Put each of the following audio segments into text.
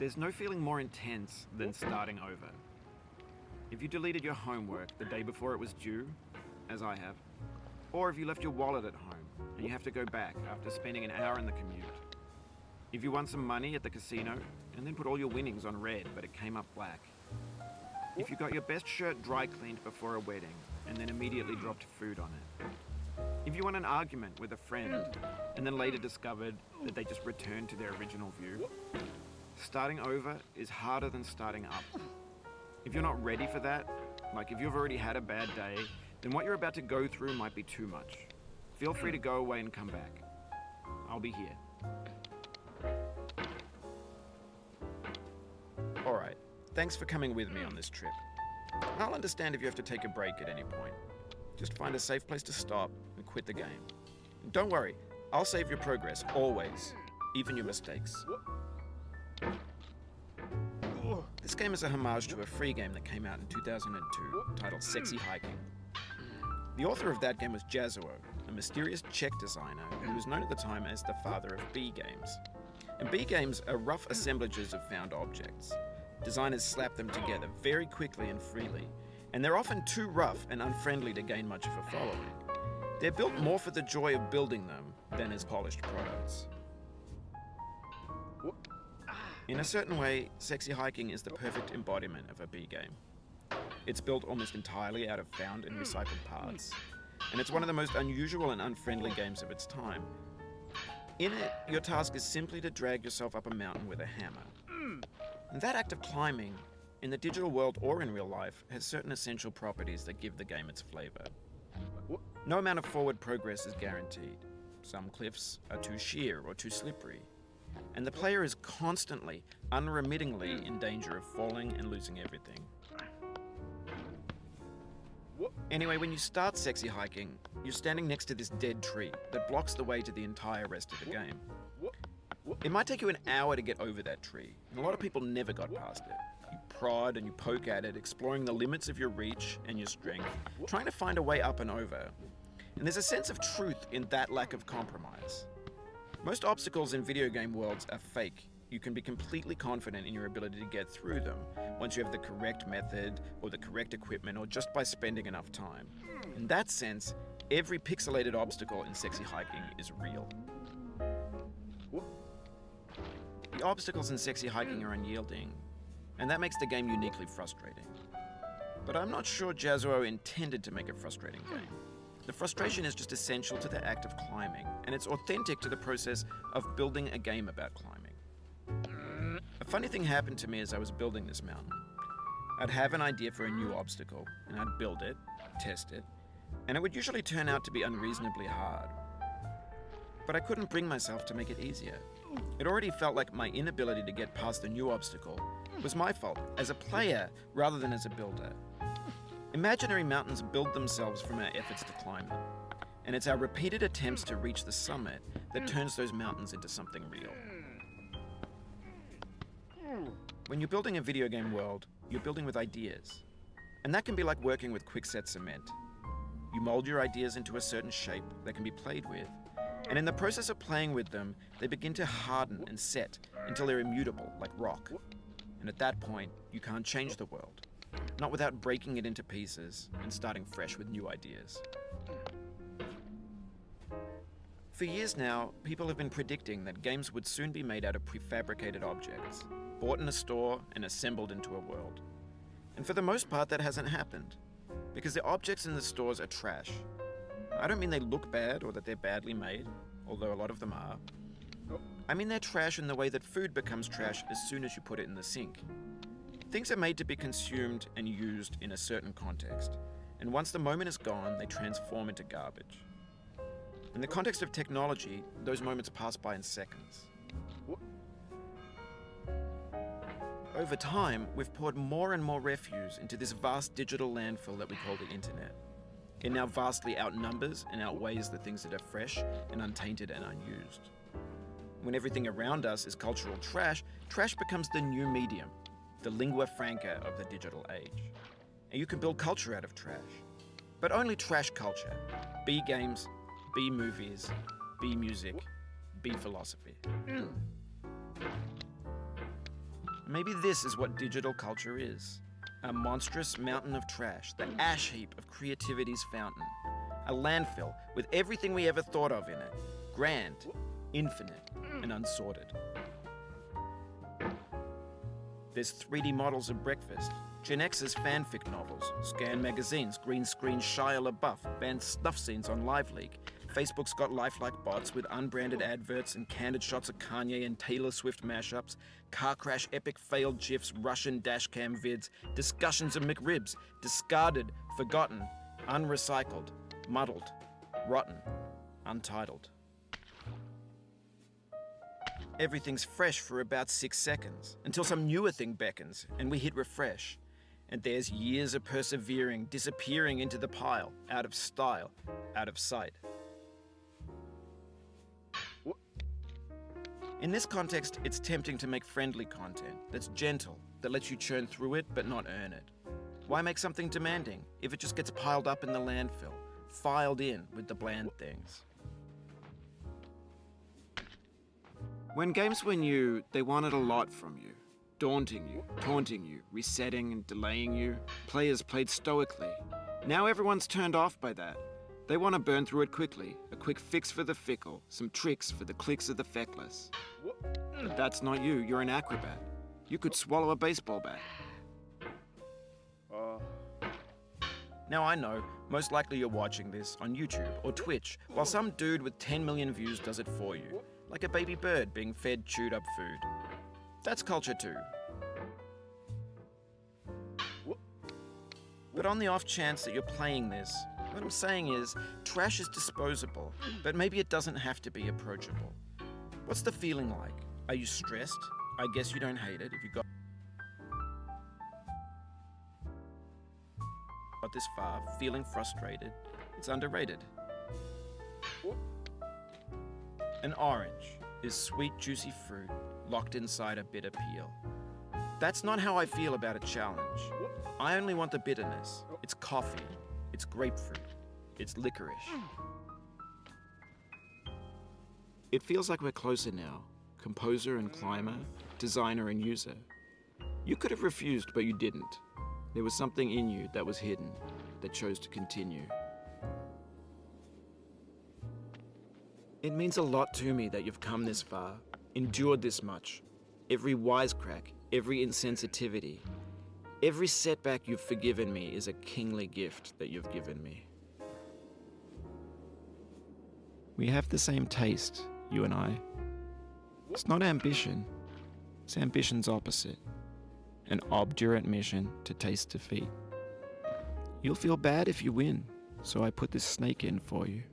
There's no feeling more intense than starting over. If you deleted your homework the day before it was due, as I have, or if you left your wallet at home and you have to go back after spending an hour in the commute. If you won some money at the casino and then put all your winnings on red but it came up black. If you got your best shirt dry cleaned before a wedding and then immediately dropped food on it. If you won an argument with a friend and then later discovered that they just returned to their original view. Starting over is harder than starting up. If you're not ready for that, like if you've already had a bad day, then what you're about to go through might be too much. Feel free to go away and come back. I'll be here. Alright, thanks for coming with me on this trip. I'll understand if you have to take a break at any point. Just find a safe place to stop and quit the game. And don't worry, I'll save your progress, always, even your mistakes. This game is a homage to a free game that came out in 2002 titled Sexy Hiking. The author of that game was Jazzuo, a mysterious Czech designer who was known at the time as the father of B games. And B games are rough assemblages of found objects. Designers slap them together very quickly and freely, and they're often too rough and unfriendly to gain much of a following. They're built more for the joy of building them than as polished products. In a certain way, Sexy Hiking is the perfect embodiment of a B game. It's built almost entirely out of found and recycled parts, and it's one of the most unusual and unfriendly games of its time. In it, your task is simply to drag yourself up a mountain with a hammer. And that act of climbing, in the digital world or in real life, has certain essential properties that give the game its flavor. No amount of forward progress is guaranteed. Some cliffs are too sheer or too slippery. And the player is constantly, unremittingly in danger of falling and losing everything. Anyway, when you start Sexy Hiking, you're standing next to this dead tree that blocks the way to the entire rest of the game. It might take you an hour to get over that tree, and a lot of people never got past it. You prod and you poke at it, exploring the limits of your reach and your strength, trying to find a way up and over. And there's a sense of truth in that lack of compromise. Most obstacles in video game worlds are fake. You can be completely confident in your ability to get through them once you have the correct method or the correct equipment or just by spending enough time. In that sense, every pixelated obstacle in Sexy Hiking is real. The obstacles in Sexy Hiking are unyielding, and that makes the game uniquely frustrating. But I'm not sure Jazzuo intended to make a frustrating game. The frustration is just essential to the act of climbing, and it's authentic to the process of building a game about climbing. A funny thing happened to me as I was building this mountain. I'd have an idea for a new obstacle, and I'd build it, test it, and it would usually turn out to be unreasonably hard. But I couldn't bring myself to make it easier. It already felt like my inability to get past the new obstacle was my fault, as a player rather than as a builder. Imaginary mountains build themselves from our efforts to climb them, and it's our repeated attempts to reach the summit that turns those mountains into something real. When you're building a video game world, you're building with ideas, and that can be like working with quickset cement. You mold your ideas into a certain shape that can be played with, and in the process of playing with them, they begin to harden and set until they're immutable, like rock. And at that point, you can't change the world. Not without breaking it into pieces and starting fresh with new ideas. For years now, people have been predicting that games would soon be made out of prefabricated objects, bought in a store and assembled into a world. And for the most part, that hasn't happened, because the objects in the stores are trash. I don't mean they look bad or that they're badly made, although a lot of them are. I mean they're trash in the way that food becomes trash as soon as you put it in the sink. Things are made to be consumed and used in a certain context, and once the moment is gone, they transform into garbage. In the context of technology, those moments pass by in seconds. Over time, we've poured more and more refuse into this vast digital landfill that we call the internet. It now vastly outnumbers and outweighs the things that are fresh and untainted and unused. When everything around us is cultural trash, trash becomes the new medium, the lingua franca of the digital age. And you can build culture out of trash. But only trash culture. B games, B movies, B music, B philosophy. Maybe this is what digital culture is. A monstrous mountain of trash, the ash heap of creativity's fountain. A landfill with everything we ever thought of in it. Grand, infinite, and unsorted. There's 3D models of breakfast, Gen X's fanfic novels, scan magazines, green screen Shia LaBeouf, banned snuff scenes on LiveLeak. Facebook's got lifelike bots with unbranded adverts and candid shots of Kanye and Taylor Swift mashups, car crash epic failed GIFs, Russian dashcam vids, discussions of McRibs, discarded, forgotten, unrecycled, muddled, rotten, untitled. Everything's fresh for about 6 seconds, until some newer thing beckons and we hit refresh. And there's years of persevering disappearing into the pile, out of style, out of sight. In this context, it's tempting to make friendly content that's gentle, that lets you churn through it but not earn it. Why make something demanding if it just gets piled up in the landfill, filed in with the bland things? When games were new, they wanted a lot from you. Daunting you, taunting you, resetting and delaying you. Players played stoically. Now everyone's turned off by that. They want to burn through it quickly, a quick fix for the fickle, some tricks for the clicks of the feckless. But that's not you, you're an acrobat. You could swallow a baseball bat. Now I know, most likely you're watching this on YouTube or Twitch, while some dude with 10 million views does it for you, like a baby bird being fed chewed up food. That's culture too. But on the off chance that you're playing this, what I'm saying is, trash is disposable, but maybe it doesn't have to be approachable. What's the feeling like? Are you stressed? I guess you don't hate it if you got this far, feeling frustrated. It's underrated. An orange is sweet, juicy fruit locked inside a bitter peel. That's not how I feel about a challenge. I only want the bitterness. It's coffee. It's grapefruit. It's licorice. It feels like we're closer now. Composer and climber, designer and user. You could have refused, but you didn't. There was something in you that was hidden, that chose to continue. It means a lot to me that you've come this far, endured this much. Every wisecrack, every insensitivity, every setback you've forgiven me is a kingly gift that you've given me. We have the same taste, you and I. It's not ambition. It's ambition's opposite. An obdurate mission to taste defeat. You'll feel bad if you win, so I put this snake in for you.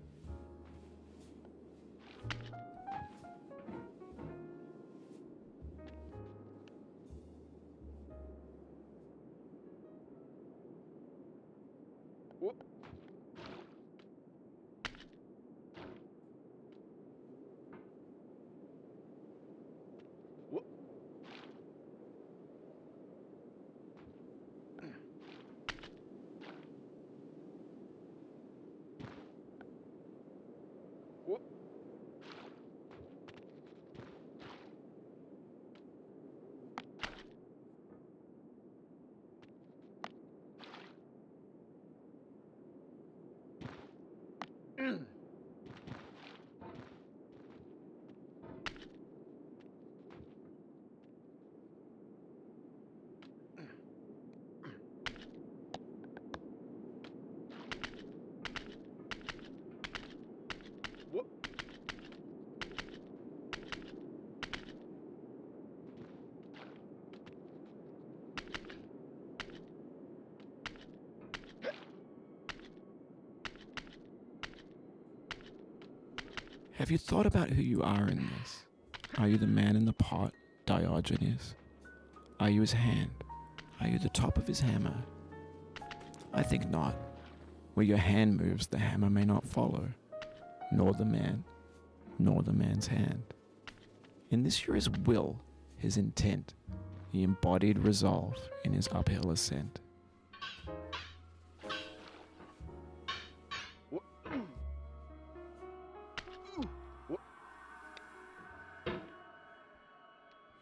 Have you thought about who you are in this? Are you the man in the pot, Diogenes? Are you his hand? Are you the top of his hammer? I think not. Where your hand moves, the hammer may not follow, nor the man, nor the man's hand. In this you're his will, his intent, the embodied resolve in his uphill ascent.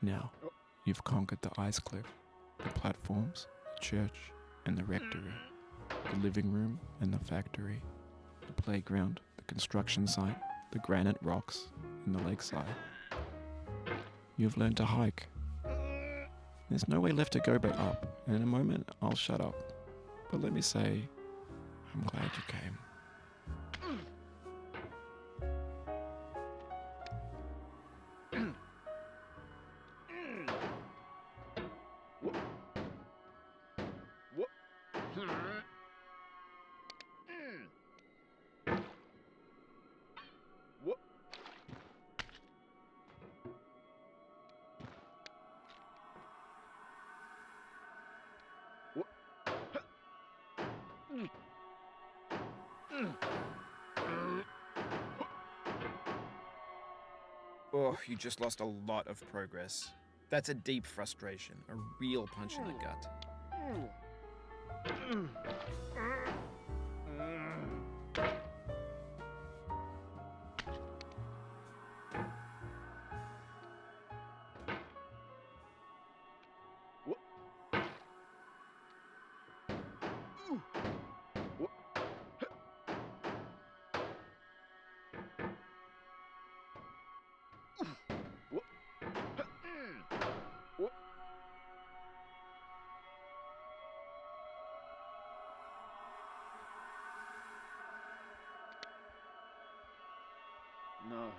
Now, You've conquered the ice cliff, the platforms, the church, and the rectory, the living room and the factory, the playground, the construction site, the granite rocks, and the lakeside. You've learned to hike. There's no way left to go but up, and in a moment I'll shut up. But let me say, I'm glad you came. Oh, you just lost a lot of progress. That's a deep frustration, a real punch in the gut. No.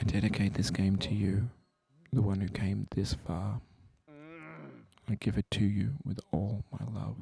I dedicate this game to you, the one who came this far. I give it to you with all my love.